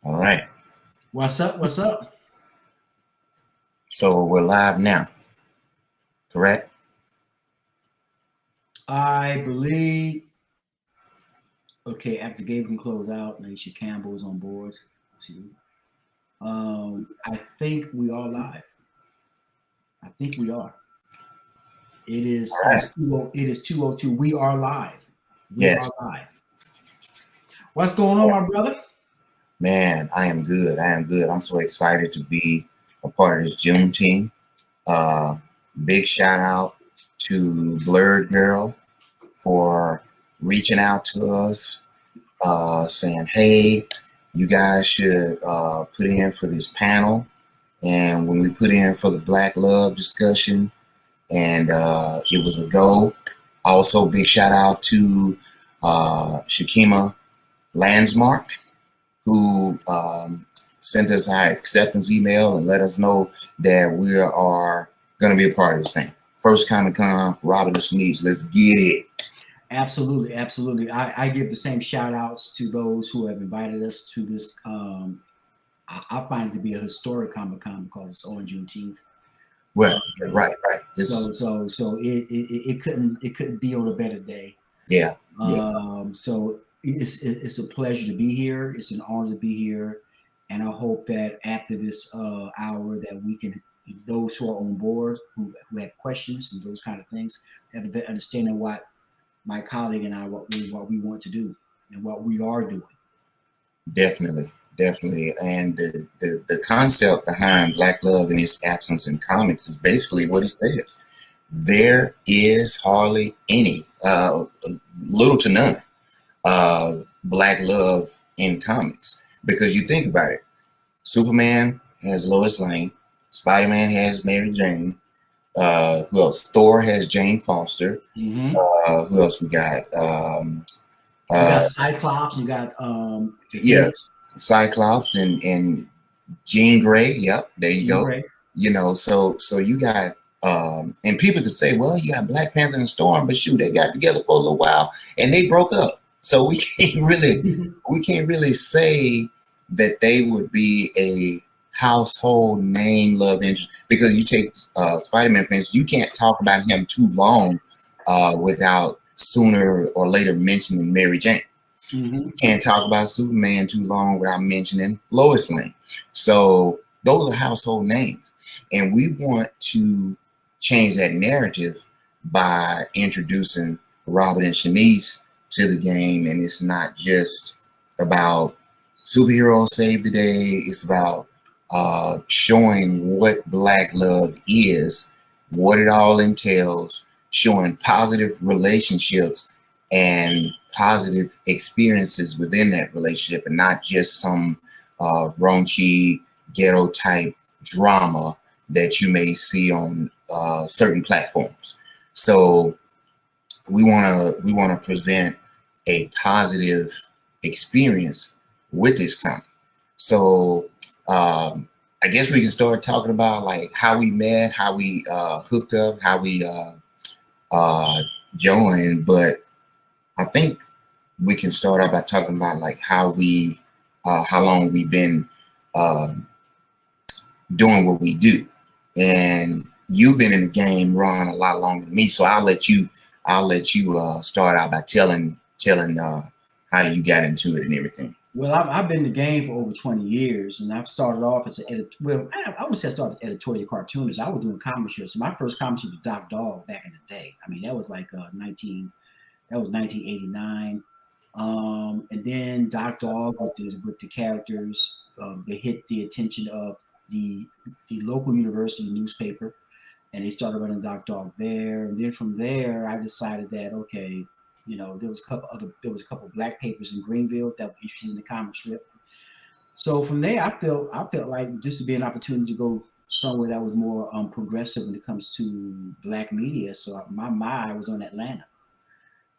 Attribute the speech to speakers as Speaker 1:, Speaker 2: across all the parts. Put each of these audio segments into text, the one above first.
Speaker 1: All right.
Speaker 2: What's up? What's up?
Speaker 1: So we're live now, correct?
Speaker 2: I believe. Okay, after Gabe can close out, Alicia Campbell is on board. See, I think we are live. I think we are. It is.
Speaker 1: All
Speaker 2: It
Speaker 1: right.
Speaker 2: is 20. It is 2:02. We are live. We are
Speaker 1: Yes.
Speaker 2: live. What's going on, my brother?
Speaker 1: Man, I am good. I am good. I'm so excited to be a part of this June team. Uh, Big shout out to Blurred Girl for reaching out to us, saying, hey, you guys should put in for this panel. And when we put in for the Black Love discussion, and it was a go. Also, big shout out to Shakima Landsmark, who sent us our acceptance email and let us know that we are going to be a part of this thing. First Comic Con, Robert and Shanice, let's get it.
Speaker 2: Absolutely, absolutely. I give the same shout outs to those who have invited us to this. I find it to be a historic Comic Con because it's on Juneteenth.
Speaker 1: Well,
Speaker 2: Um,
Speaker 1: right. This
Speaker 2: so
Speaker 1: is,
Speaker 2: so so it couldn't be on a better day.
Speaker 1: yeah, yeah,
Speaker 2: So it's a pleasure to be here. It's an honor to be here, and I hope that after this hour that we can, those who are on board, who have questions and those kind of things, have a better understanding of what my colleague and I what we want to do and what we are doing.
Speaker 1: definitely. Definitely. And the concept behind Black Love and its absence in comics is basically what it says. There is hardly any, little to none, Black love in comics. Because you think about it, Superman has Lois Lane, Spider Man has Mary Jane, who else? Thor has Jane Foster.
Speaker 2: Hmm.
Speaker 1: Who else we got?
Speaker 2: You
Speaker 1: Uh,
Speaker 2: got Cyclops. You got the
Speaker 1: yeah,
Speaker 2: It.
Speaker 1: Cyclops and Jean Grey. Yep, there you
Speaker 2: Jean
Speaker 1: go.
Speaker 2: Grey.
Speaker 1: So you got and people could say, well, you got Black Panther and Storm, but shoot, they got together for a little while and they broke up. So we can't really say that they would be a household name love interest because you take Spider-Man, for instance, you can't talk about him too long without sooner or later mentioning Mary Jane.
Speaker 2: Hmm.
Speaker 1: You can't talk about Superman too long without mentioning Lois Lane. So those are household names. And we want to change that narrative by introducing Robert and Shanice to the game. And it's not just about superheroes save the day, it's about showing what Black love is, what it all entails, showing positive relationships and positive experiences within that relationship and not just some raunchy ghetto type drama that you may see on certain platforms. So we want to present a positive experience with this comic. So I guess we can start talking about like how we met, how we hooked up, how we uh, joined. But I think we can start out by talking about like how long we've been um, doing what we do. And you've been in the game, Ron, a lot longer than me. So I'll let you start out by telling how you got into it and everything.
Speaker 2: Well, I've been in the game for over 20 years, and I've started off as an editor. Well, I would say I started as editorial cartoonist. I was doing comic strips. So my first comic strip was Doc Dog back in the day. I mean, that was like 1989. And then Doc Dog with the characters, they hit the attention of the the local university newspaper, and they started running Doc Dog there. And then from there, I decided that okay, there was a couple of black papers in Greenville that were interested in the comic strip. So from there, I felt like this would be an opportunity to go somewhere that was more progressive when it comes to black media. So my mind was on Atlanta,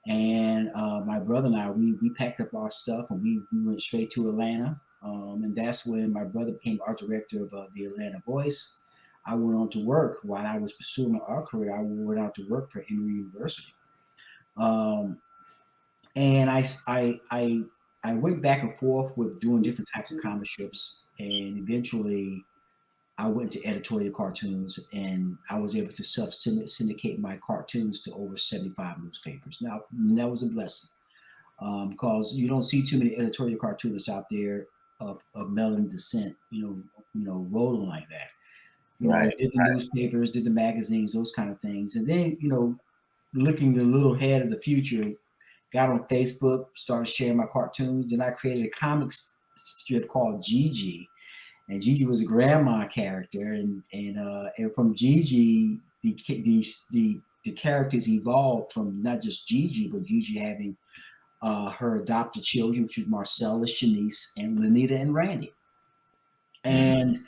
Speaker 2: and my brother and we packed up our stuff and we went straight to Atlanta. And that's when my brother became art director of the Atlanta Voice. I went on to work while I was pursuing my art career. I went out to work for Emory University. Um, and I I went back and forth with doing different types of comic strips, and eventually I went to editorial cartoons, and I was able to self syndicate my cartoons to over 75 newspapers. Now that was a blessing, because you don't see too many editorial cartoonists out there of melon descent, rolling like that.
Speaker 1: Right.
Speaker 2: Did the newspapers, did the magazines, those kind of things, and then looking a little ahead of the future, got on Facebook, started sharing my cartoons. Then I created a comics strip called Gigi, and Gigi was a grandma character, and from Gigi, the characters evolved from not just Gigi, but Gigi having her adopted children, which was Marcella, Shanice, and Lanita and Randy. And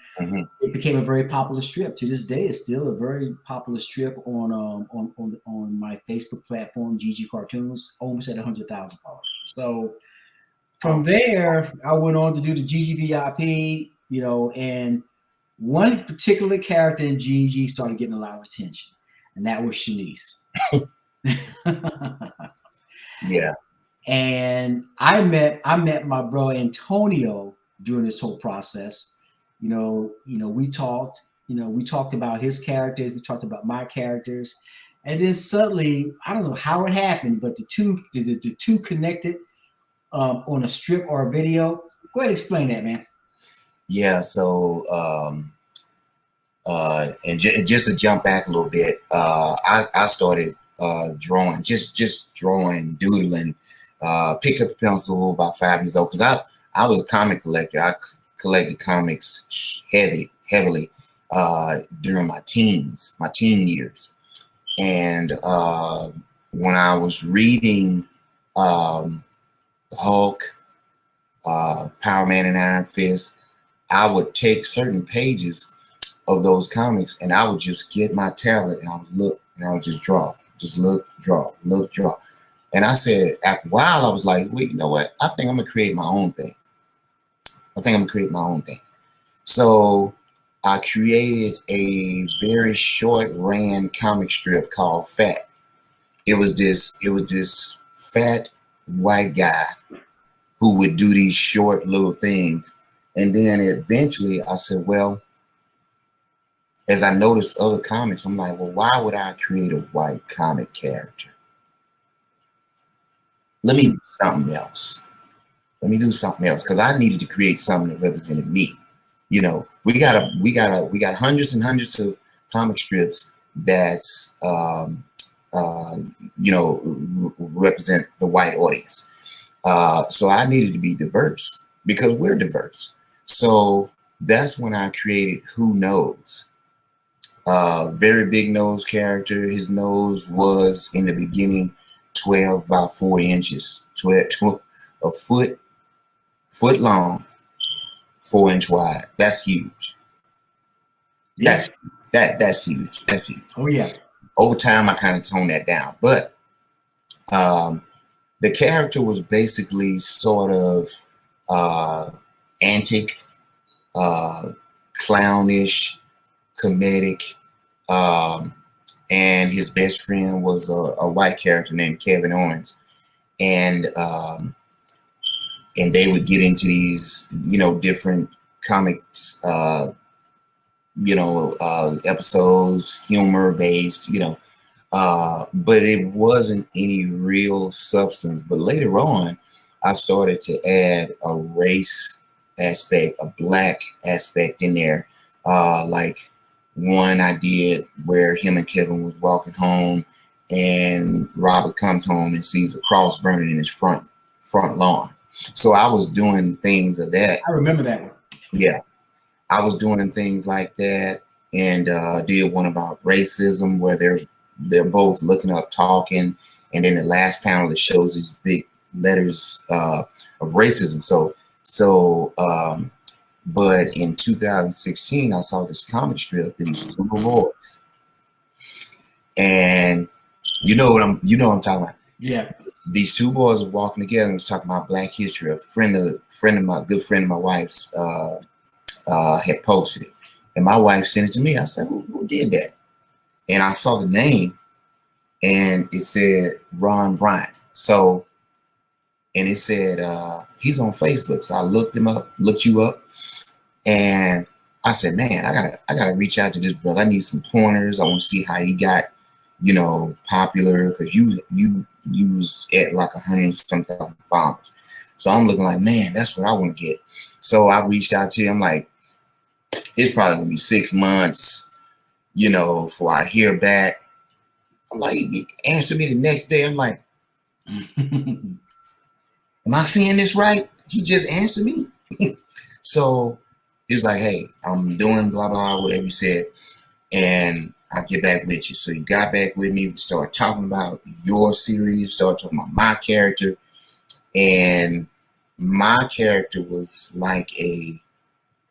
Speaker 2: it became a very popular strip. To this day, it's still a very popular strip on my Facebook platform, GG Cartoons, almost at 100,000 followers. So from there, I went on to do the GG VIP, and one particular character in GG started getting a lot of attention, and that was Shanice.
Speaker 1: Yeah.
Speaker 2: And I met my bro Antonio during this whole process. We talked about his characters, we talked about my characters, and then suddenly, I don't know how it happened, but the two connected on a strip or a video. Go ahead, explain that, man.
Speaker 1: Yeah. So, and just to jump back a little bit, I started drawing, just drawing, doodling, pick up a pencil about 5 years old, because I was a comic collector. I collected comics heavily during my teen years. And when I was reading Hulk, Power Man and Iron Fist, I would take certain pages of those comics and I would just get my tablet and I would look and I would just draw, just look, draw, look, draw. And I said, after a while, I was like, wait, you know what? I think I'm gonna create my own thing. So I created a very short ran comic strip called Fat. It was this fat white guy who would do these short little things. And then eventually I said, well, as I noticed other comics, I'm like, well, why would I create a white comic character? Let me do something else. Because I needed to create something that represented me. We got hundreds and hundreds of comic strips that's represent the white audience. So I needed to be diverse because we're diverse. So that's when I created Who Knows. Very big nose character. His nose was in the beginning 12 by 4 inches, 12 a foot long, 4-inch wide. That's huge.
Speaker 2: Yes.
Speaker 1: That's huge. That's huge.
Speaker 2: Oh yeah.
Speaker 1: Over time, I kind of toned that down, but the character was basically sort of antic, clownish, comedic, and his best friend was a white character named Kevin Owens, and they would get into these, different comics, episodes, humor based, but it wasn't any real substance. But later on, I started to add a race aspect, a black aspect in there. Like one I did where him and Kevin was walking home and Robert comes home and sees a cross burning in his front lawn. So I was doing things of that.
Speaker 2: I remember that one.
Speaker 1: Yeah. I was doing things like that, and did one about racism where they're both looking up talking, and then the last panel that shows these big letters of racism. But in 2016 I saw this comic strip of these two boys, and you know what I'm talking about.
Speaker 2: Yeah.
Speaker 1: These two boys were walking together and was talking about Black history. A good friend of my wife's had posted it, and my wife sent it to me. I said, who did that? And I saw the name and it said Ron Bryant. So and it said he's on Facebook. So I looked him up, looked you up, and I said, man, I gotta reach out to this brother. I need some pointers. I want to see how he got, popular, because you was at like 100-some-thousand followers. So I'm looking like, man, that's what I want to get. So I reached out to him like, it's probably gonna be 6 months, before I hear back. I'm like, he answered me the next day. I'm like, am I seeing this right? He just answered me. So he's like, hey, I'm doing blah, blah, whatever you said, and I'll get back with you. So you got back with me. We started talking about your series, started talking about my character. And my character was like he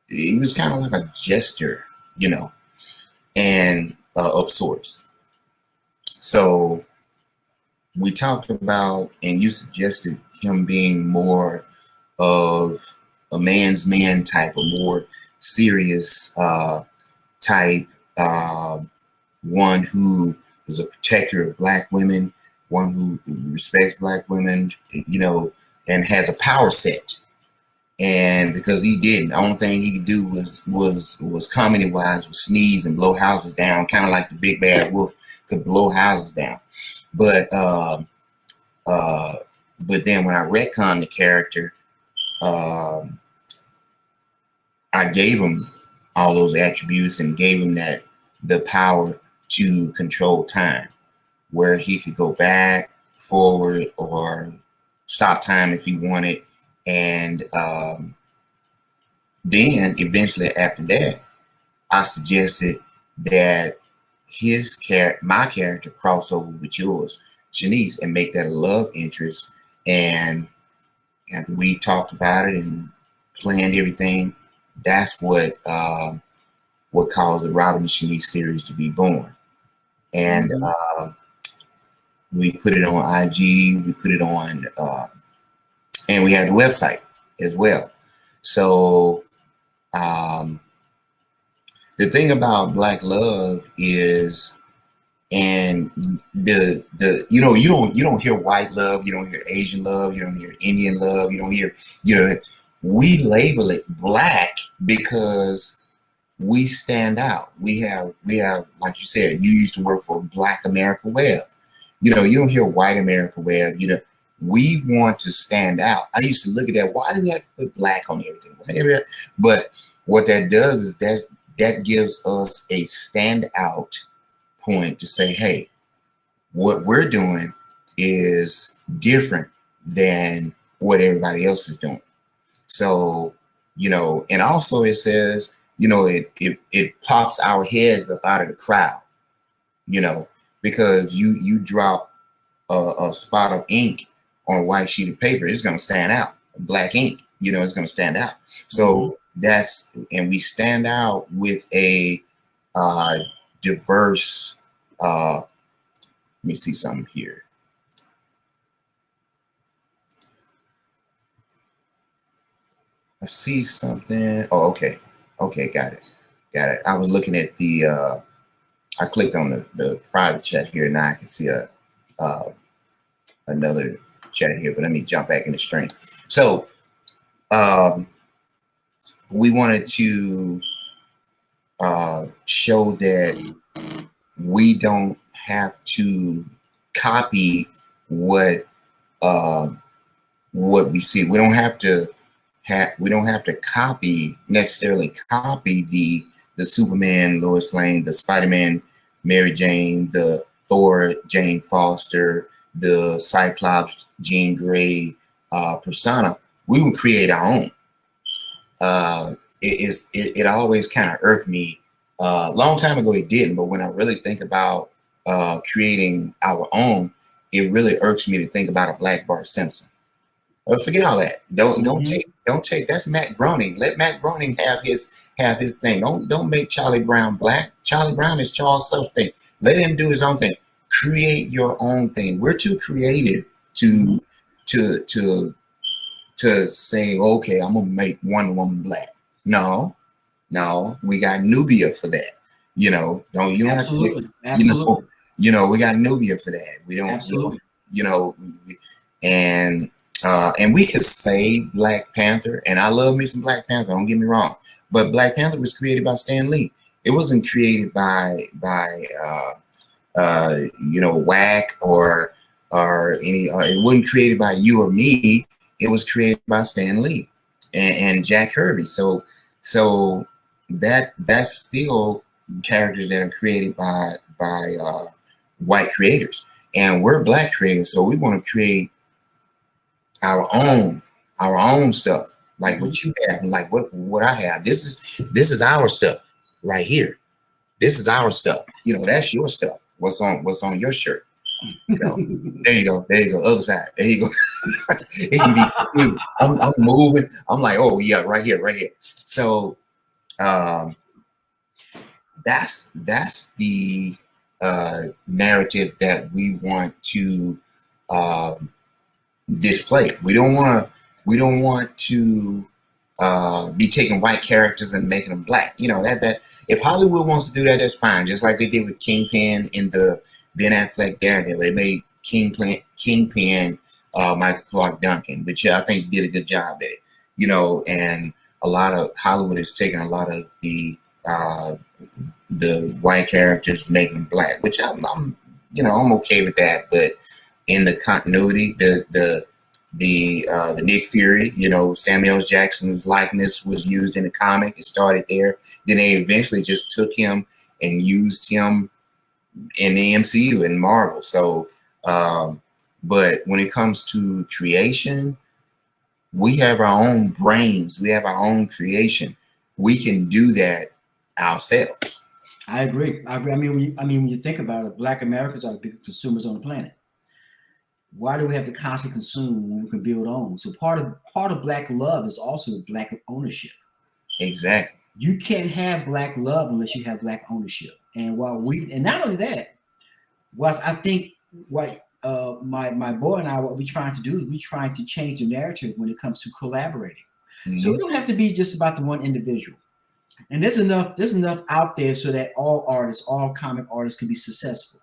Speaker 1: was kind of like a jester, and of sorts. So we talked about, and you suggested him being more of a man's man type, a more serious type, one who is a protector of Black women, one who respects Black women, and has a power set. And because he didn't, the only thing he could do was comedy wise, was sneeze and blow houses down, kind of like the big bad wolf could blow houses down. But then when I retconned the character, I gave him all those attributes and gave him the power to control time, where he could go back, forward, or stop time if he wanted. And then eventually after that, I suggested that my character cross over with yours, Shanice, and make that a love interest. And we talked about it and planned everything. That's what caused the Robin and Shanice series to be born. And we put it on IG, we put it on, and we had the website as well. So the thing about Black love is, and you don't hear white love, you don't hear Asian love, you don't hear Indian love, you don't hear, we label it Black because we stand out. We have, like you said, you used to work for Black America Web. You don't hear white America Web. We want to stand out. I used to look at that. Why do we have to put Black on everything? But what that does is that gives us a standout point to say, hey, what we're doing is different than what everybody else is doing. So, and also it says, it pops our heads up out of the crowd, because you drop a spot of ink on a white sheet of paper, it's going to stand out. Black ink, it's going to stand out. So and we stand out with a diverse, let me see something here. I see something. Oh, okay. Okay, got it. I was looking at I clicked on the private chat here. Now I can see another chat here, but let me jump back in the stream. So we wanted to show that we don't have to copy what we see. We don't have to necessarily copy the Superman, Lois Lane, the Spider-Man, Mary Jane, the Thor, Jane Foster, the Cyclops, Jean Grey persona. We would create our own. It always kind of irked me. Long time ago it didn't, but when I really think about creating our own, it really irks me to think about a Black Bart Simpson. Forget all that. Don't take. That's Matt Groening. Let Matt Groening have his thing. Don't make Charlie Brown Black. Charlie Brown is Charles Self thing. Let him do his own thing. Create your own thing. We're too creative to say, okay, I'm gonna make Wonder Woman Black. No, we got Nubia for that. Don't you
Speaker 2: absolutely,
Speaker 1: we got Nubia for that. We don't,
Speaker 2: absolutely.
Speaker 1: And And we could say Black Panther, and I love me some Black Panther, don't get me wrong, but Black Panther was created by Stan Lee. It wasn't created by whack or any. It wasn't created by you or me. It was created by Stan Lee and Jack Kirby. So that's still characters that are created by white creators, and we're Black creators, so we want to create our own stuff, like what you have, and like what I have. This is our stuff right here. This is our stuff. That's your stuff. What's on your shirt? There you go. There you go. Other side. There you go. It can be. I'm moving. I'm like, oh yeah, right here, right here. So, that's the narrative that we want to display. We don't want to be taking white characters and making them Black. That if Hollywood wants to do that, that's fine. Just like they did with Kingpin in the Ben Affleck Daredevil, they made Kingpin Michael Clark Duncan, which I think he did a good job at it. And a lot of Hollywood is taking a lot of the white characters, making them Black, which I'm okay with that. But in the continuity, the Nick Fury, Samuel L. Jackson's likeness was used in the comic. It started there. Then they eventually just took him and used him in the MCU and Marvel. So, but when it comes to creation, we have our own brains. We have our own creation. We can do that ourselves.
Speaker 2: I agree. I mean, when you think about it, Black Americans are the biggest consumers on the planet. Why do we have to constantly consume when we can build on? So part of Black love is also Black ownership.
Speaker 1: Exactly.
Speaker 2: You can't have Black love unless you have Black ownership. And and not only that, I think what my boy and I, what we're trying to do is we're trying to change the narrative when it comes to collaborating. So it don't have to be just about the one individual. And there's enough out there so that all comic artists can be successful.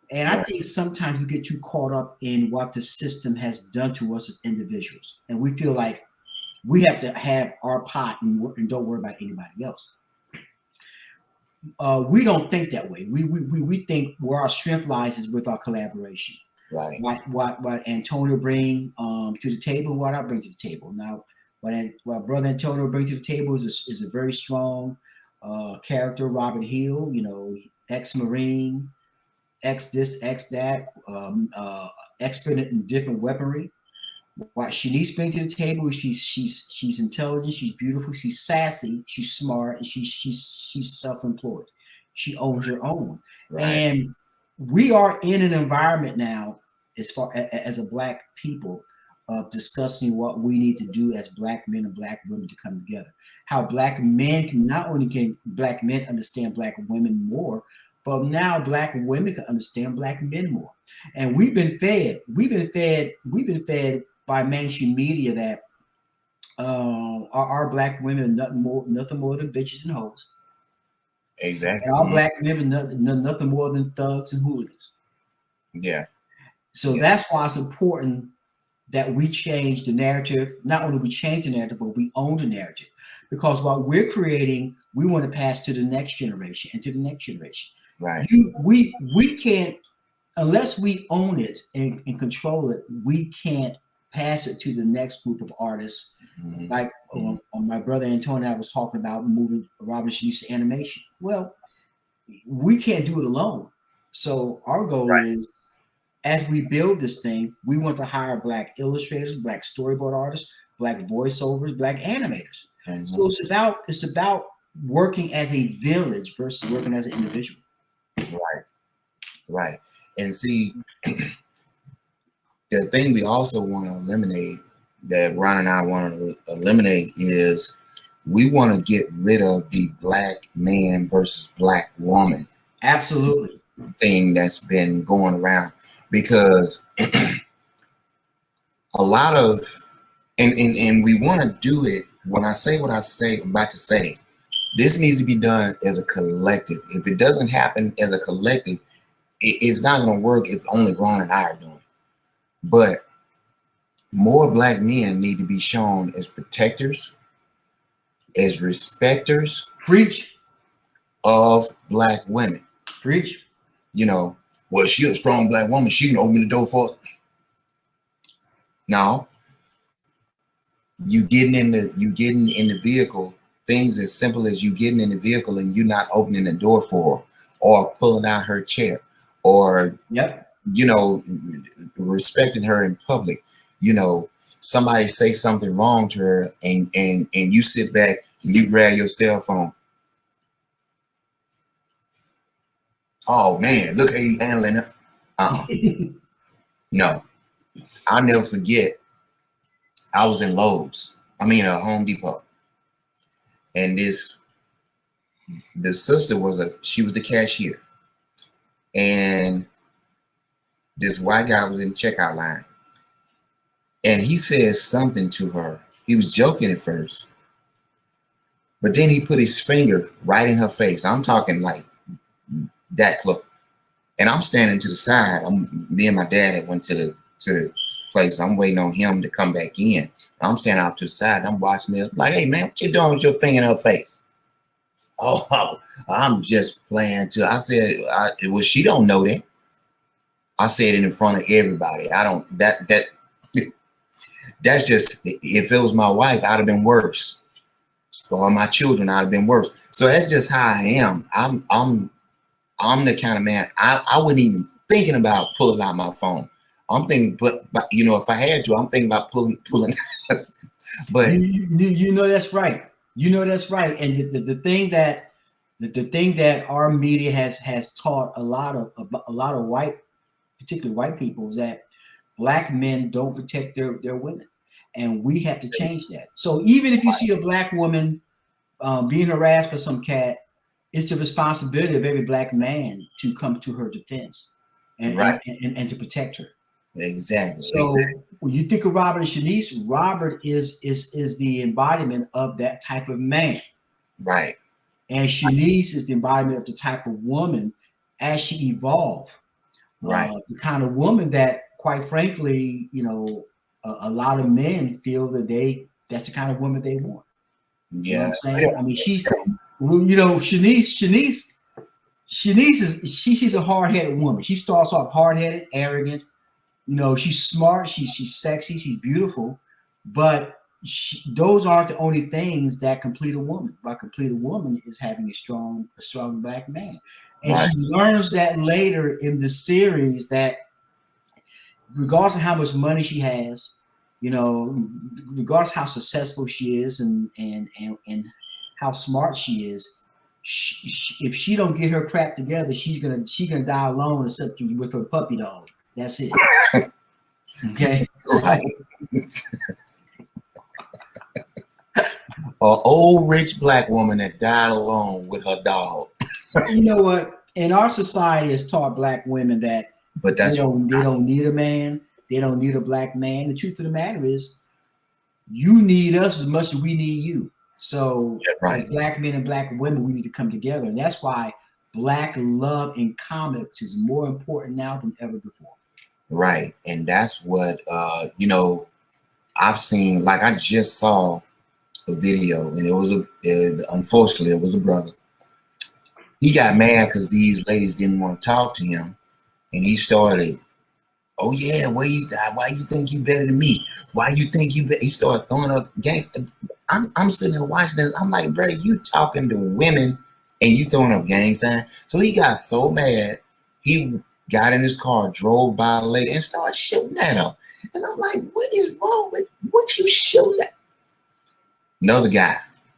Speaker 2: And I think sometimes we get too caught up in what the system has done to us as individuals. And we feel like we have to have our pot and don't worry about anybody else. We don't think that way. We think where our strength lies is with our collaboration.
Speaker 1: Right.
Speaker 2: What Antonio bring to the table, what I bring to the table. Now, what Brother Antonio brings to the table is a very strong character, Robert Hill, ex-Marine, ex this, ex that, expert in different weaponry. What Shanice brings to the table is she's intelligent, she's beautiful, she's sassy, she's smart, and she's self-employed. She owns her own. Right. And we are in an environment now, as far as a Black people, of discussing what we need to do as Black men and Black women to come together. How Black men can Black men understand Black women more, but now Black women can understand Black men more. And we've been fed by mainstream media that our Black women are nothing more than bitches and hoes.
Speaker 1: Exactly.
Speaker 2: And our Black women nothing more than thugs and hooligans.
Speaker 1: Yeah.
Speaker 2: So that's why it's important that we change the narrative. Not only we change the narrative, but we own the narrative. Because what we're creating, we want to pass to the next generation and to the next generation.
Speaker 1: Right.
Speaker 2: We can't, unless we own it and control it, we can't pass it to the next group of artists. Mm-hmm. Like my brother Antonio was talking about moving Robert Shanice to animation. Well, we can't do it alone. So our goal is, as we build this thing, we want to hire Black illustrators, Black storyboard artists, Black voiceovers, Black animators. Mm-hmm. So it's about working as a village versus working as an individual.
Speaker 1: Right. And see, the thing we also want to eliminate, that Ron and I want to eliminate, is we want to get rid of the Black man versus Black woman.
Speaker 2: Absolutely.
Speaker 1: Thing that's been going around, because a lot of, and we want to do it. When I say what I'm about to say, this needs to be done as a collective. If it doesn't happen as a collective, it's not going to work if only Ron and I are doing it. But More black men need to be shown as protectors, as respecters
Speaker 2: Preach,
Speaker 1: of black women.
Speaker 2: preach.
Speaker 1: You know, well, she a strong black woman. She can open the door for us. No, you getting in the vehicle. Things as simple as you getting in the vehicle and you not opening the door for her, or pulling out her chair, or
Speaker 2: Yep.
Speaker 1: you know, respecting her in public. You know, somebody say something wrong to her, and you sit back and you grab your cell phone. Oh man, look how he's handling it. No, I'll never forget. I was in Lowe's. I mean, Home Depot, and the sister she was the cashier, and this white guy was in the checkout line, and he said something to her. He was joking at first, but then he put his finger right in her face. I'm talking like that close, and I'm standing to the side. Me and my dad had went to the place. I'm waiting on him to come back in. I'm standing out to the side. I'm watching this. Like, hey man, what you doing with your finger in her face? Oh, I'm just playing too. I said, well, she don't know that. I said it in front of everybody. I don't that's just, if it was my wife, I'd have been worse. Or my children, I'd have been worse. So that's just how I am. I'm the kind of man, I wouldn't even thinking about pulling out my phone. I'm thinking, but you know, if I had to, I'm thinking about pulling. But
Speaker 2: you know that's right. You know that's right. And the thing that our media has taught a lot of white, particularly white people, is that black men don't protect their women, and we have to change that. So even if you see a black woman being harassed by some cat, it's the responsibility of every black man to come to her defense and
Speaker 1: right,
Speaker 2: and to protect her.
Speaker 1: exactly.
Speaker 2: So when you think of Robert and Shanice, Robert is the embodiment of that type of man,
Speaker 1: Right.
Speaker 2: and Shanice is the embodiment of the type of woman as she evolved.
Speaker 1: Right.
Speaker 2: The kind of woman that, quite frankly, you know, a lot of men feel that that's the kind of woman they want. You know what
Speaker 1: Yeah.
Speaker 2: I'm saying? I mean, you know, she's a hard-headed woman. She starts off hard-headed, arrogant. You know, she's smart, she's sexy, she's beautiful, but those aren't the only things that complete a woman. What complete a woman is having a strong black man, and
Speaker 1: Right.
Speaker 2: she learns that later in the series that regardless of how much money she has, you know, regardless how successful she is and how smart she is, if she don't get her crap together, she's gonna die alone, except with her puppy dog. That's it. Okay.
Speaker 1: Right. An old rich black woman that died alone with her dog.
Speaker 2: You know what? In our society, has taught black women that
Speaker 1: But that's
Speaker 2: they don't need a man. They don't need a black man. The truth of the matter is, you need us as much as we need you. So,
Speaker 1: right.
Speaker 2: as black men and black women, we need to come together, and that's why black love in comics is more important now than ever before.
Speaker 1: Right, and that's what you know. I've seen. Like I just saw a video, and it was unfortunately it was a brother. He got mad because these ladies didn't want to talk to him, and he started, oh yeah, why you think you better than me? Why you think you better? He started throwing up gangster. I'm sitting there watching this. I'm like, brother, you talking to women and you throwing up gang signs. So he got so mad, he got in his car, drove by a lady, and started shooting at her. And I'm like, what is wrong with what you shooting at? Another guy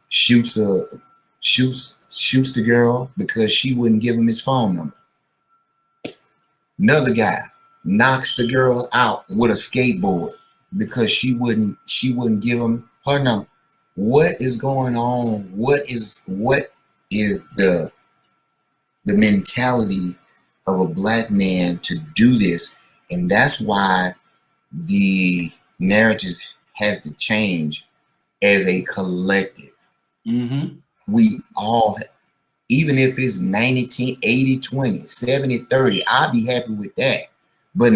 Speaker 1: shoots the girl because she wouldn't give him his phone number. Another guy knocks the girl out with a skateboard because she wouldn't give him her number. What is going on? What is the mentality of a black man to do this? And that's why the narrative has to change as a collective.
Speaker 2: Mm-hmm.
Speaker 1: We all, even if it's 90, 80, 20, 70, 30, I'll be happy with that. But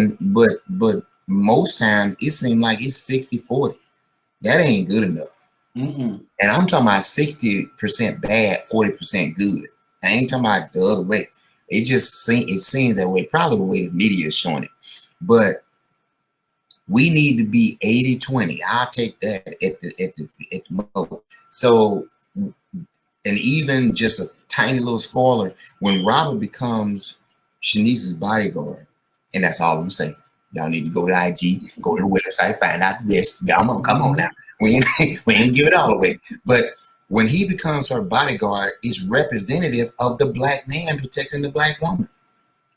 Speaker 1: most times it seems like it's 60-40. That ain't good enough.
Speaker 2: Mm-mm.
Speaker 1: And I'm talking about 60% bad, 40% good. I ain't talking about the other way. It seems that way, probably the way the media is showing it. But we need to be 80-20. I'll take that at the most. So, and even just a tiny little spoiler, when Robert becomes Shanice's bodyguard, and that's all I'm saying. Y'all need to go to IG, go to the website, find out the rest. Come on now. We ain't give it all away. But when he becomes her bodyguard, it's representative of the black man protecting the black woman.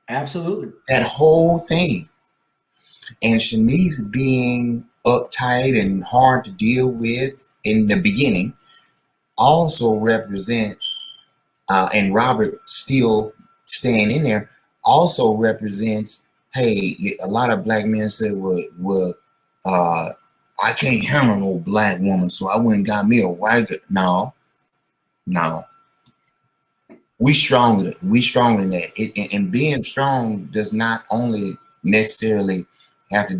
Speaker 2: Absolutely.
Speaker 1: That whole thing. And Shanice being uptight and hard to deal with in the beginning also represents, and Robert still staying in there, also represents, hey, a lot of black men said, well, I can't handle no black woman, so I went and got me a white girl. No. We stronger than that. And being strong does not only necessarily have to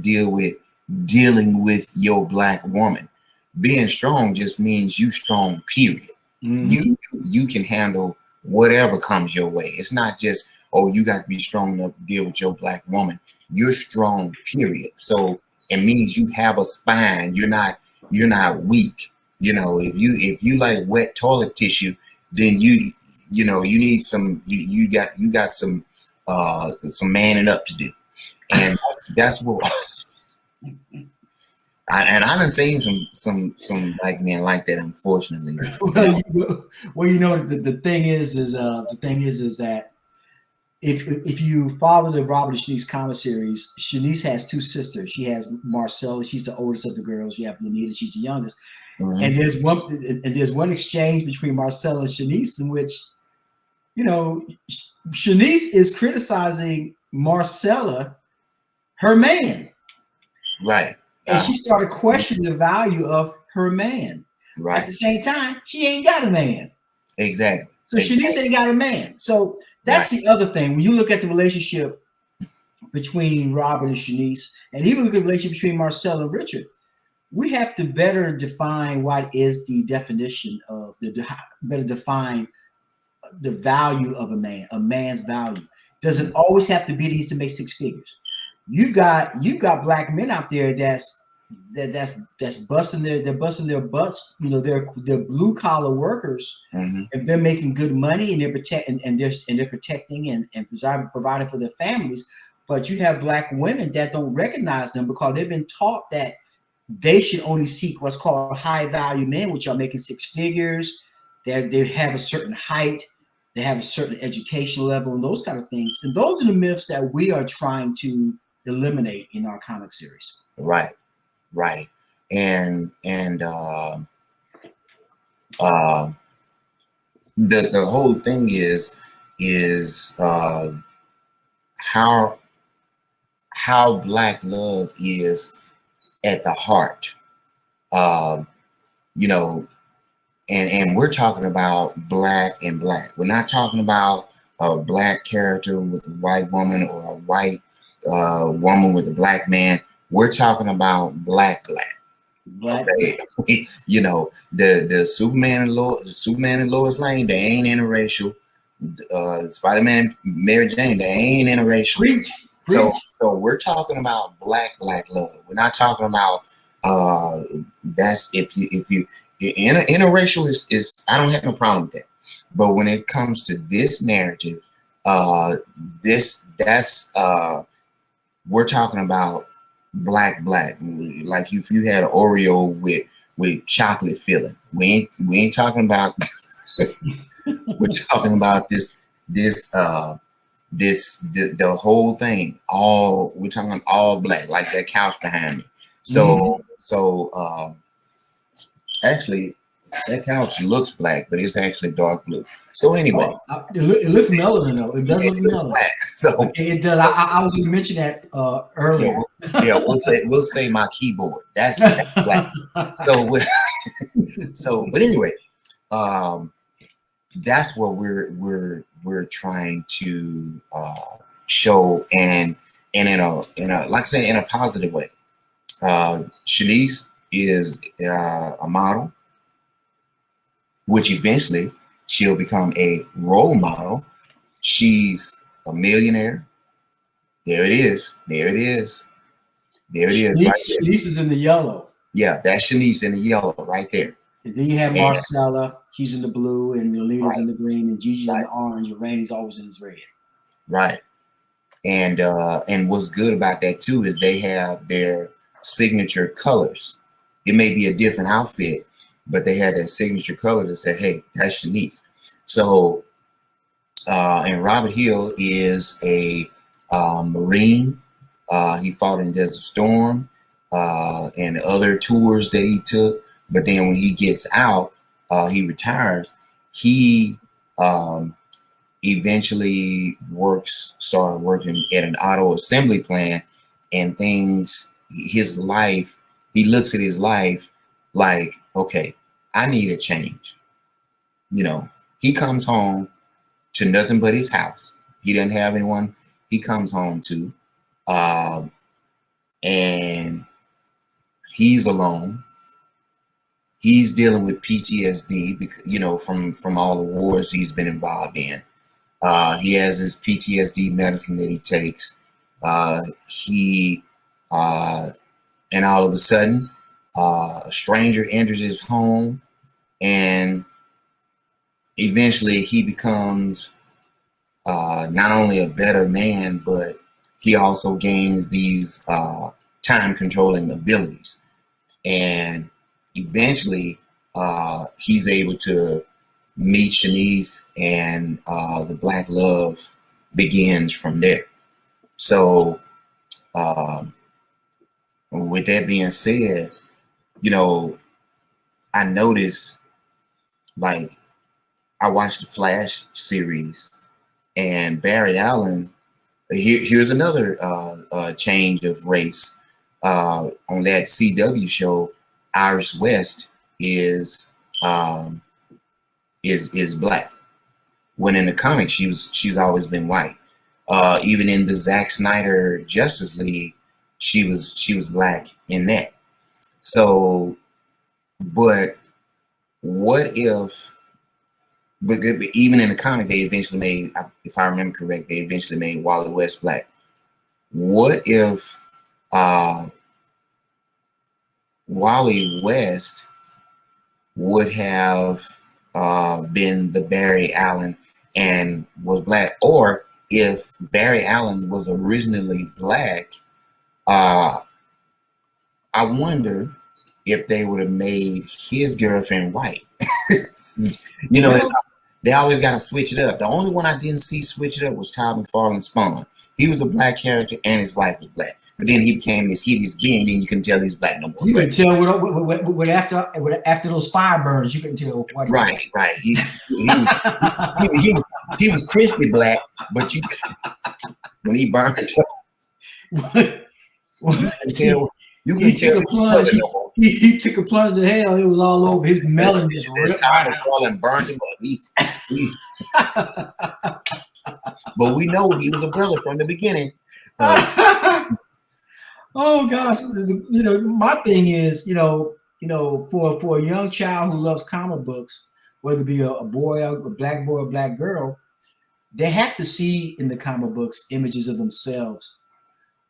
Speaker 1: dealing with your black woman. Being strong just means you strong, period.
Speaker 2: Mm-hmm.
Speaker 1: You can handle whatever comes your way. It's not just, oh, you got to be strong enough to deal with your black woman. You're strong, period. So it means you have a spine. You're not weak. You know, if you like wet toilet tissue, then you need some, you got some manning up to do. And that's what I done seen some black men like that, unfortunately.
Speaker 2: Well, the thing is that if you follow the Robert and Shanice comic series, Shanice has two sisters. She has Marcella, she's the oldest of the girls. You have Lanita, she's the youngest. Mm-hmm. And there's one exchange between Marcella and Shanice in which, Shanice is criticizing Marcella, her man.
Speaker 1: Right.
Speaker 2: And she started questioning the value of her man. Right. At the same time, she ain't got a man.
Speaker 1: Exactly.
Speaker 2: So Shanice ain't got a man. So that's the other thing. When you look at the relationship between Robert and Shanice, and even look at the relationship between Marcel and Richard, we have to better define what is the definition of better define the value of a man's value. Does it always have to be that he's to make six figures? You've got black men out there that's busting their butts. They're blue collar workers, mm-hmm. and they're making good money, and they're protecting and providing for their families. But you have black women that don't recognize them because they've been taught that they should only seek what's called high value men, which are making six figures. They have a certain height, they have a certain educational level, and those kind of things. And those are the myths that we are trying to eliminate in our comic series.
Speaker 1: Right. And the whole thing is how black love is at the heart. And we're talking about black and black. We're not talking about a black character with a white woman or a white woman with a black man. We're talking about black. Okay. The Superman and Lois Lane, they ain't interracial. Spider-Man, Mary Jane, they ain't interracial.
Speaker 2: Preach.
Speaker 1: So we're talking about black love. We're not talking about that's if you interracial is I don't have no problem with that. But when it comes to this narrative, we're talking about black. Like if you had an Oreo with chocolate filling, we ain't talking about. We're talking about the whole thing. We're talking all black, like that couch behind me. So actually, that couch looks black, but it's actually dark blue. So anyway,
Speaker 2: it looks melanin though. It does look melanin. So it does. I was going to mention that earlier.
Speaker 1: We'll say my keyboard. That's black. But anyway, that's what we're trying to show, and and in a like I say, in a positive way. Shanice is a model, which eventually she'll become a role model. She's a millionaire. There it is. There it is. There it is. Right there.
Speaker 2: Shanice is in the yellow.
Speaker 1: Yeah, that's Shanice in the yellow right there.
Speaker 2: And then you have
Speaker 1: And,
Speaker 2: Marcella. She's in the blue, and Lolita's
Speaker 1: right,
Speaker 2: in the green, and Gigi's in
Speaker 1: right,
Speaker 2: the orange, and Randy's always in his red.
Speaker 1: right. And what's good about that too is they have their signature colors. It may be a different outfit, but they had that signature color that said, "Hey, that's Shanice." So, and Robert Hill is a Marine. He fought in Desert Storm and other tours that he took. But then when he gets out, he retires. He eventually started working at an auto assembly plant, and things, his life, he looks at his life like, okay, I need a change. You know, he comes home to nothing but his house. He doesn't have anyone he comes home to. And he's alone. He's dealing with PTSD because, you know, from all the wars he's been involved in. He has his PTSD medicine that he takes. And all of a sudden, a stranger enters his home, and eventually he becomes not only a better man, but he also gains these time controlling abilities. And eventually, he's able to meet Shanice, and the black love begins from there. So, with that being said, you know, I noticed, like, I watched the Flash series, and Barry Allen. Here's another change of race on that CW show. Iris West is black. When in the comics, she's always been white. Even in the Zack Snyder Justice League, she was black in that. So, but what if? But even in the comic, they eventually made, if I remember correct, they eventually made Wally West black. What if Wally West would have been the Barry Allen and was black, or if Barry Allen was originally black? I wonder if they would have made his girlfriend white. You know, they always got to switch it up. The only one I didn't see switch it up was Todd McFarlane's Spawn. He was a black character, and his wife was black. But then he became this hideous being, then you couldn't tell he was black no more.
Speaker 2: You could tell after those fire burns, you couldn't tell what.
Speaker 1: Right. He was crispy black, but when he burned up,
Speaker 2: he took a plunge. He took a plunge to hell. It was all over. His melon just ripped
Speaker 1: out and burned him up. But we know he was a brother from the beginning. So.
Speaker 2: Oh gosh, you know, my thing is, you know, for a young child who loves comic books, whether it be a boy, a black boy, or a black girl, they have to see in the comic books images of themselves.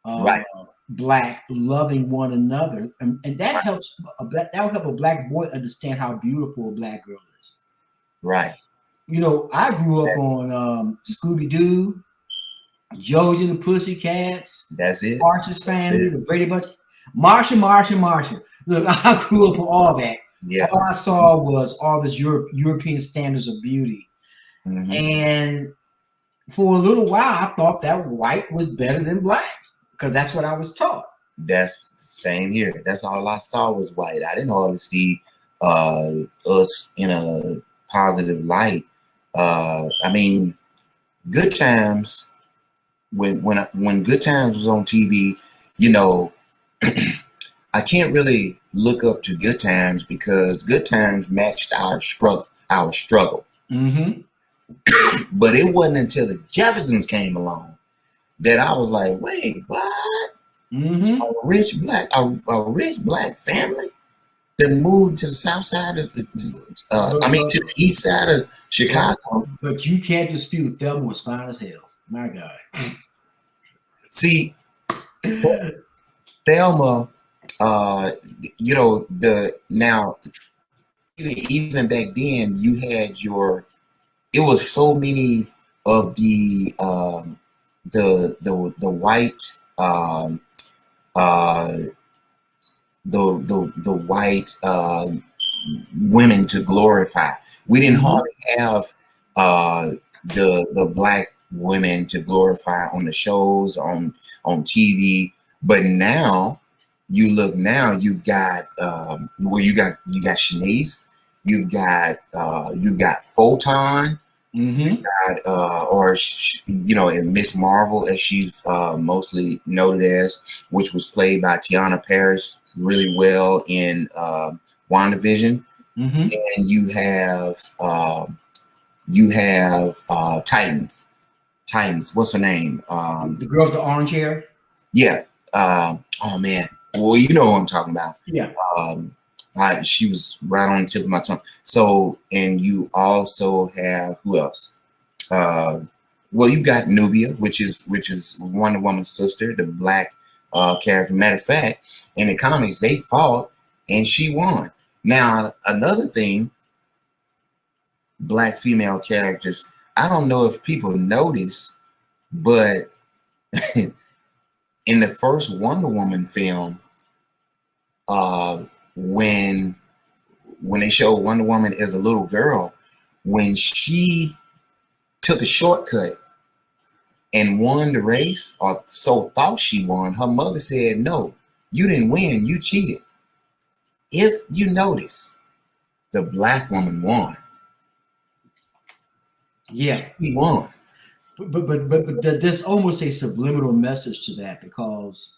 Speaker 1: Right.
Speaker 2: Black, loving one another, and that helps. That will help a black boy understand how beautiful a black girl is.
Speaker 1: Right.
Speaker 2: You know, I grew up on Scooby Doo, Josie and the Pussycats.
Speaker 1: That's it.
Speaker 2: Marshall's Family, the Brady Bunch, Marshall. Look, I grew up with all that.
Speaker 1: Yeah.
Speaker 2: All I saw was all this European standards of beauty, and for a little while, I thought that white was better than black. Because that's what I was taught.
Speaker 1: That's the same here. That's all I saw was white. I didn't hardly see us in a positive light. I mean, Good Times, when Good Times was on TV, you know, I can't really look up to Good Times because Good Times matched our struggle. But it wasn't until the Jeffersons came along that I was like, wait, what?
Speaker 2: Mm-hmm.
Speaker 1: A rich black family that moved to the south side of, I mean, to the east side of Chicago.
Speaker 2: But you can't dispute Thelma was fine as hell. My God.
Speaker 1: See, Thelma, you know, even back then, you had it was so many of the white, uh, the white women to glorify. We didn't hardly have the black women to glorify on the shows on TV. But now you've got you got Shanice, you've got Photon, you know, and Miss Marvel, as she's mostly noted as, which was played by Tiana Paris really well in WandaVision. And you have Titans. What's her name?
Speaker 2: The girl with the orange hair.
Speaker 1: Yeah. Oh man. Well, you know what I'm talking about.
Speaker 2: Yeah.
Speaker 1: She was right on the tip of my tongue. So, and you also have who else? Well, you got Nubia, which is Wonder Woman's sister, the black character. Matter of fact, in the comics, they fought and she won. Now, another thing, black female characters. I don't know if people notice, but in the first Wonder Woman film, when they show Wonder Woman as a little girl, when she took a shortcut and won the race, or so thought she won, her mother said, "No, you didn't win, you cheated." If you notice, the black woman won.
Speaker 2: Yeah,
Speaker 1: she won.
Speaker 2: But there's almost a subliminal message to that, because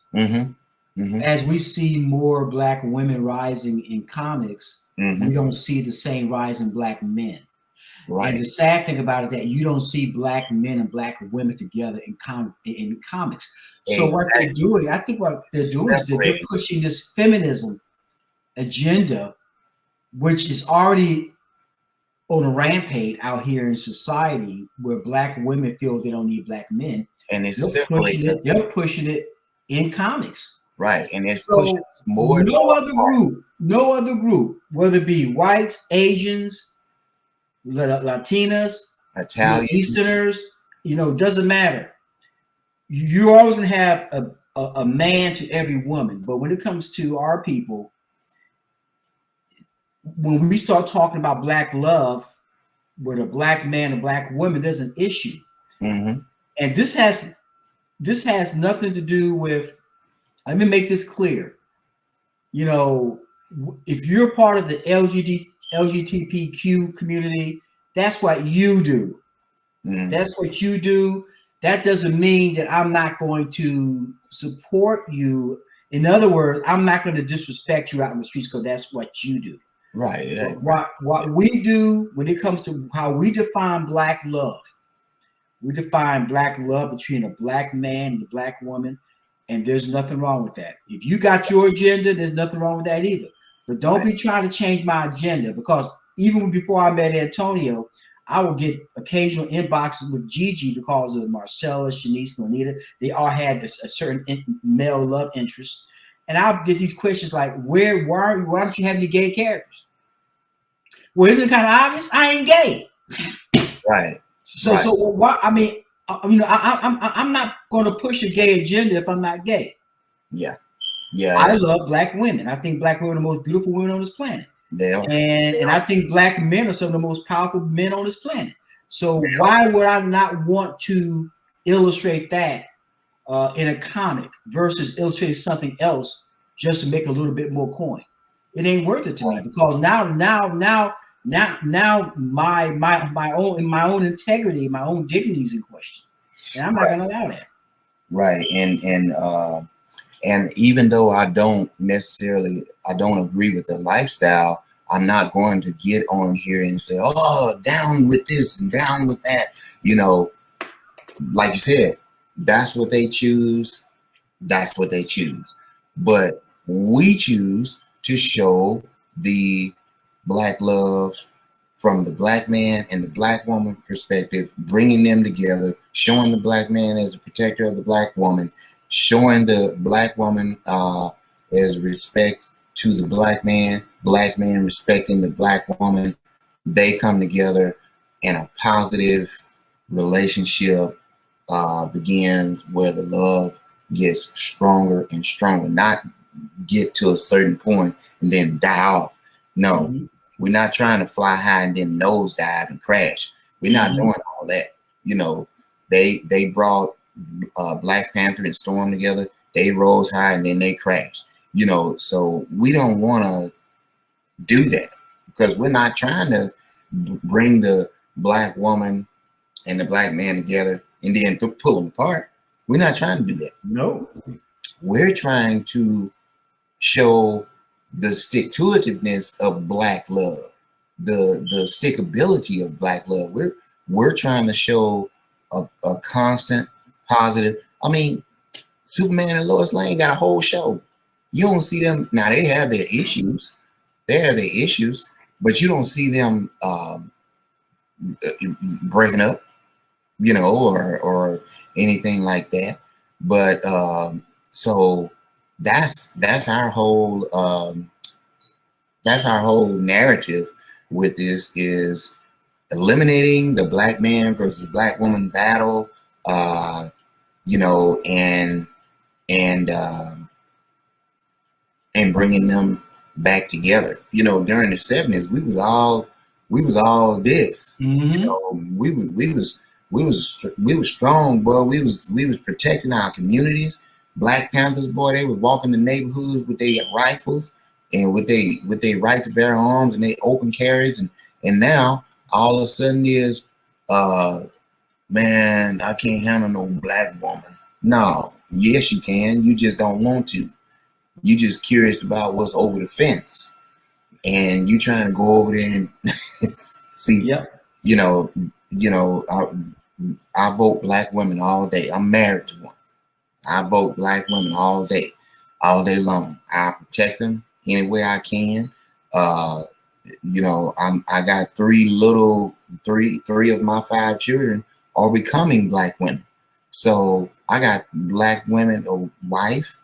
Speaker 2: as we see more black women rising in comics, we don't see the same rise in black men. Right. And the sad thing about it is that you don't see black men and black women together in comics. So what they're doing, I think what they're doing is they're pushing this feminism agenda, which is already on a rampage out here in society, where black women feel they don't need black men, and they're pushing it in comics.
Speaker 1: Right, and it's pushing more.
Speaker 2: No other group, whether it be whites, Asians, Latinas,
Speaker 1: Italian,
Speaker 2: Easterners, you know, doesn't matter. You're always going to have a man to every woman. But when it comes to our people, when we start talking about black love, with a black man and black woman, there's an issue. And this has nothing to do with, let me make this clear. You know, if you're part of the LGBTQ community, that's what you do. That's what you do. That doesn't mean that I'm not going to support you. In other words, I'm not going to disrespect you out in the streets, because that's what you do.
Speaker 1: Right.
Speaker 2: What we do when it comes to how we define black love, we define black love between a black man and a black woman, and there's nothing wrong with that. If you got your agenda, there's nothing wrong with that either. But don't be trying to change my agenda, because even before I met Antonio, I would get occasional inboxes with Gigi because of Marcella, Shanice, Lanita. They all had a certain male love interest. And I'll get these questions like, why don't you have any gay characters? Well, isn't it kind of obvious? I ain't gay.
Speaker 1: Right.
Speaker 2: So why? I mean, I'm not going to push a gay agenda if I'm not gay. Yeah. I love black women. I think black women are the most beautiful women on this planet. And I think black men are some of the most powerful men on this planet. So why would I not want to illustrate that in a comic versus illustrating something else just to make a little bit more coin? It ain't worth it to me, because now my own integrity, my own dignity is in question, and I'm not going to allow that.
Speaker 1: Right, and even though I don't agree with the lifestyle, I'm not going to get on here and say, "Oh, down with this and down with that." You know, like you said, that's what they choose, that's what they choose. But we choose to show the black love from the black man and the black woman perspective, bringing them together, showing the black man as a protector of the black woman, showing the black woman as respect to the black man respecting the black woman. They come together and a positive relationship begins where the love gets stronger and stronger, not get to a certain point and then die off. No,
Speaker 2: Mm-hmm.
Speaker 1: we're not trying to fly high and then nosedive and crash. We're not doing all that. You know, they brought Black Panther and Storm together. They rose high and then they crashed. You know, so we don't want to do that because we're not trying to bring the black woman and the black man together and then to pull them apart. We're not trying to do that.
Speaker 2: No.
Speaker 1: We're trying to show the stick-to-itiveness of black love, the stickability of black love. We're trying to show a constant positive. I mean, Superman and Lois Lane got a whole show. You don't see them now. They have their issues. But you don't see them breaking up, you know, or anything like that. But so that's our whole narrative with this is eliminating the black man versus black woman battle, you know, and bringing them back together. You know, during the 70s, we was all this.
Speaker 2: Mm-hmm.
Speaker 1: You know, we was strong, boy. We was protecting our communities. Black Panthers, boy, they would walk in the neighborhoods with their rifles and with they right to bear arms and they open carries, and now all of a sudden is man, I can't handle no black woman. No, yes you can. You just don't want to. You just curious about what's over the fence, and you trying to go over there and see.
Speaker 2: Yep.
Speaker 1: You know. I vote black women all day. I'm married to one. I vote black women all day long. I protect them any way I can. You know, I got three of my 5 children are becoming black women. So I got black women, a wife,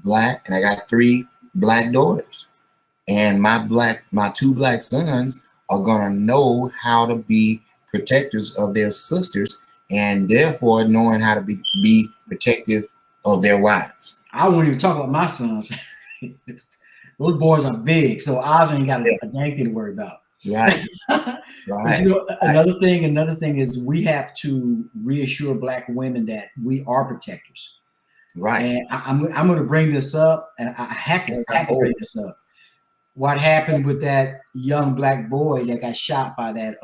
Speaker 1: black, and I got 3 black daughters. And my 2 black sons are gonna know how to be protectors of their sisters, and therefore knowing how to be protective of their wives.
Speaker 2: I won't even talk about my sons. Those boys are big, so Oz ain't got a dang thing to worry about.
Speaker 1: Right.
Speaker 2: But you know, another thing is we have to reassure black women that we are protectors.
Speaker 1: Right.
Speaker 2: And I'm going to bring this up, and I have to bring this up. What happened with that young black boy that got shot by that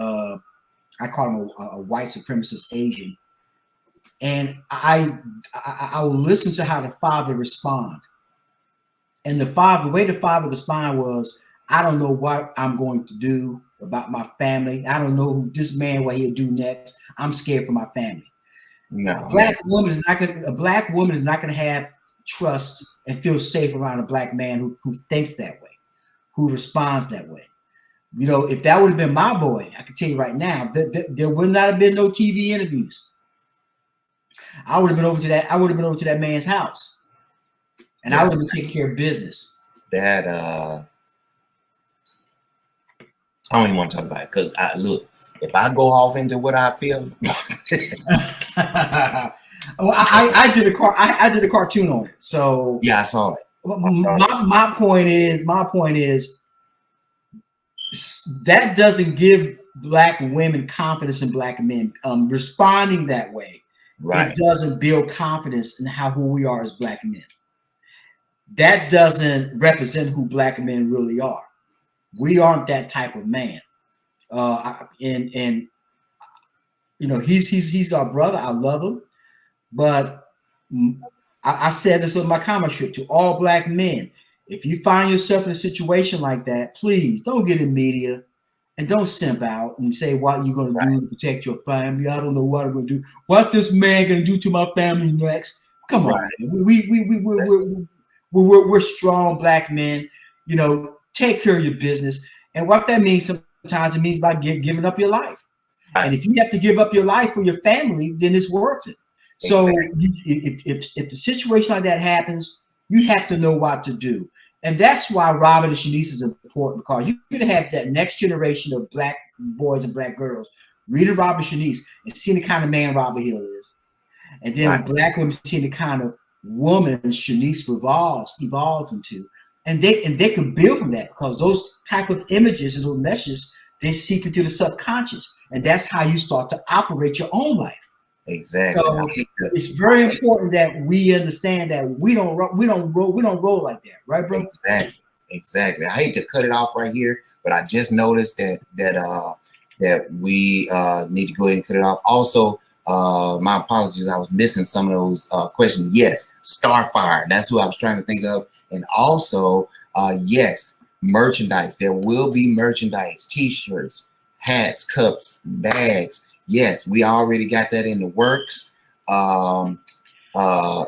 Speaker 2: I call him a white supremacist Asian, and I will listen to how the father respond. And the way the father respond was, I don't know what I'm going to do about my family. I don't know who this man, what he'll do next. I'm scared for my family.
Speaker 1: No,
Speaker 2: a black woman is not going to have trust and feel safe around a black man who thinks that way, who responds that way. You know, if that would have been my boy, I can tell you right now, there would not have been no TV interviews. I would have been over to that man's house, and I would have been taking care of business.
Speaker 1: That I don't even want to talk about it because look, if I go off into what I feel,
Speaker 2: I did a cartoon on it. So
Speaker 1: yeah, I saw it.
Speaker 2: My point is that doesn't give black women confidence in black men. Responding that way,
Speaker 1: right?
Speaker 2: It doesn't build confidence in who we are as black men. That doesn't represent who black men really are. We aren't that type of man. And you know, he's our brother. I love him, but I said this on my comment strip to all black men. If you find yourself in a situation like that, please don't get in media And don't simp out and say what you're gonna
Speaker 1: Right.
Speaker 2: do to protect your family. I don't know what I'm gonna do. What this man gonna do to my family next? Come on,
Speaker 1: Right.
Speaker 2: man.
Speaker 1: That's
Speaker 2: We're strong black men. You know, take care of your business. And what that means sometimes, it means by giving up your life. And
Speaker 1: right.
Speaker 2: if you have to give up your life for your family, then it's worth it. So
Speaker 1: Exactly.
Speaker 2: if the situation like that happens, you have to know what to do. And that's why Robert and Shanice is important, because you're going to have that next generation of black boys and black girls reading Robert and Shanice and seeing the kind of man Robert Hill is. And then
Speaker 1: Right.
Speaker 2: with black women seeing the kind of woman Shanice evolves into. And they can build from that, because those type of images and those messages, they seep into the subconscious. And that's how you start to operate your own life.
Speaker 1: Exactly.
Speaker 2: So it's very important that we understand that we don't roll like that, right, bro?
Speaker 1: Exactly. Exactly. I hate to cut it off right here, but I just noticed that we need to go ahead and cut it off. Also, my apologies, I was missing some of those questions. Yes, Starfire, that's who I was trying to think of. And also, yes, merchandise. There will be merchandise, t-shirts, hats, cups, bags. Yes, we already got that in the works.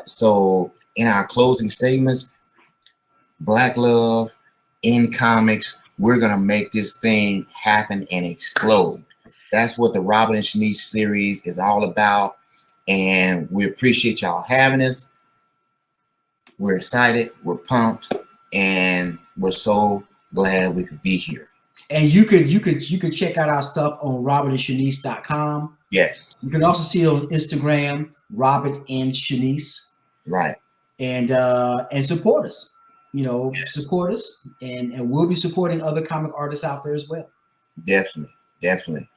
Speaker 1: So in our closing statements, Black love in comics, we're gonna make this thing happen and explode. That's what the Robin and Shanice series is all about. And we appreciate y'all having us. We're excited, we're pumped, and we're so glad we could be here.
Speaker 2: And you could check out our stuff on robertandshanice.com.
Speaker 1: Yes.
Speaker 2: You can also see it on Instagram, Robert and Shanice.
Speaker 1: Right.
Speaker 2: And support us. You know,
Speaker 1: Yes.
Speaker 2: support us, and we'll be supporting other comic artists out there as well.
Speaker 1: Definitely. Definitely.